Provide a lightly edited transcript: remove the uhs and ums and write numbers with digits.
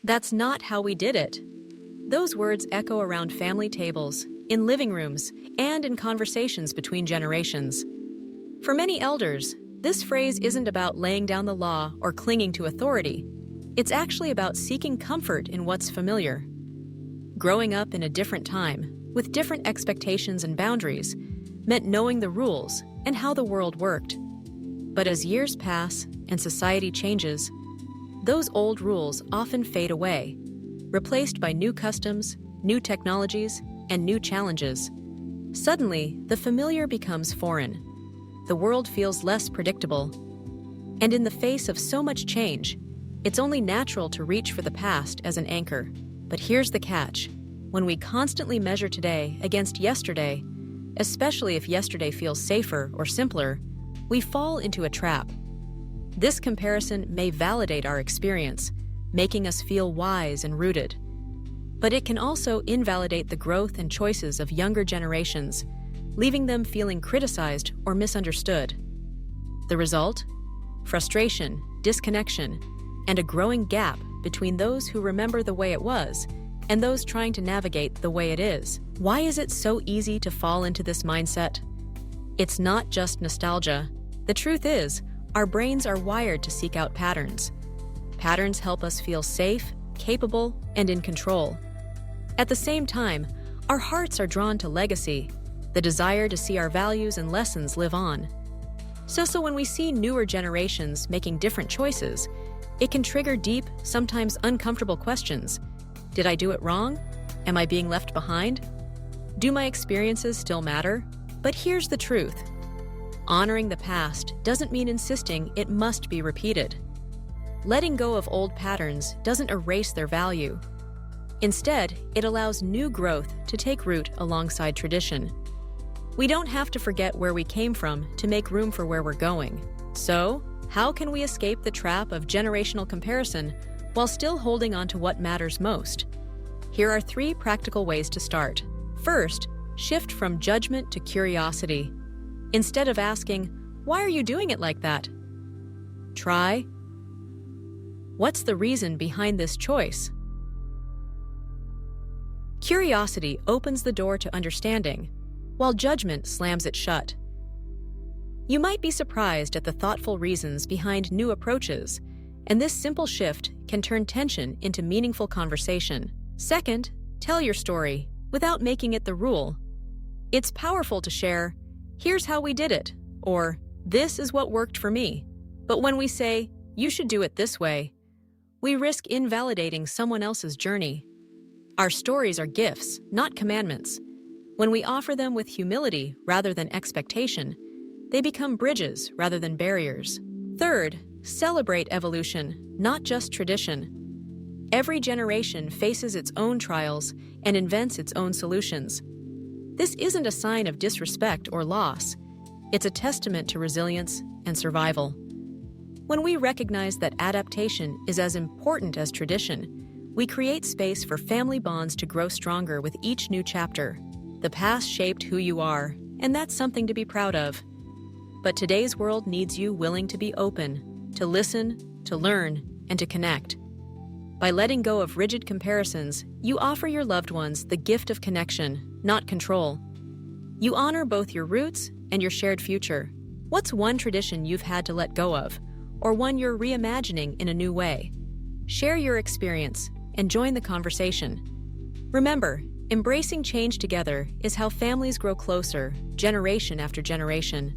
That's not how we did it. Those words echo around family tables, in living rooms, and in conversations between generations. For many elders, this phrase isn't about laying down the law or clinging to authority. It's actually about seeking comfort in what's familiar. Growing up in a different time, with different expectations and boundaries, meant knowing the rules and how the world worked. But as years pass and society changes, those old rules often fade away, replaced by new customs, new technologies, and new challenges. Suddenly, the familiar becomes foreign. The world feels less predictable. And in the face of so much change, it's only natural to reach for the past as an anchor. But here's the catch. When we constantly measure today against yesterday, especially if yesterday feels safer or simpler, we fall into a trap. This comparison may validate our experience, making us feel wise and rooted. But it can also invalidate the growth and choices of younger generations, leaving them feeling criticized or misunderstood. The result? Frustration, disconnection, and a growing gap between those who remember the way it was and those trying to navigate the way it is. Why is it so easy to fall into this mindset? It's not just nostalgia. The truth is, our brains are wired to seek out patterns. Patterns help us feel safe, capable, and in control. At the same time, our hearts are drawn to legacy, the desire to see our values and lessons live on. So when we see newer generations making different choices, it can trigger deep, sometimes uncomfortable questions. Did I do it wrong? Am I being left behind? Do my experiences still matter? But here's the truth. Honoring the past doesn't mean insisting it must be repeated. Letting go of old patterns doesn't erase their value. Instead, it allows new growth to take root alongside tradition. We don't have to forget where we came from to make room for where we're going. So, how can we escape the trap of generational comparison while still holding on to what matters most? Here are 3 practical ways to start. First, shift from judgment to curiosity. Instead of asking, "Why are you doing it like that?" Try, "What's the reason behind this choice?" Curiosity opens the door to understanding, while judgment slams it shut. You might be surprised at the thoughtful reasons behind new approaches, and this simple shift can turn tension into meaningful conversation. Second, tell your story without making it the rule. It's powerful to share, "Here's how we did it," or "This is what worked for me." But when we say, "You should do it this way," we risk invalidating someone else's journey. Our stories are gifts, not commandments. When we offer them with humility rather than expectation, they become bridges rather than barriers. Third, celebrate evolution, not just tradition. Every generation faces its own trials and invents its own solutions. This isn't a sign of disrespect or loss. It's a testament to resilience and survival. When we recognize that adaptation is as important as tradition, we create space for family bonds to grow stronger with each new chapter. The past shaped who you are, and that's something to be proud of. But today's world needs you willing to be open, to listen, to learn, and to connect. By letting go of rigid comparisons, you offer your loved ones the gift of connection, not control. You honor both your roots and your shared future. What's one tradition you've had to let go of, or one you're reimagining in a new way? Share your experience and join the conversation. Remember, embracing change together is how families grow closer, generation after generation.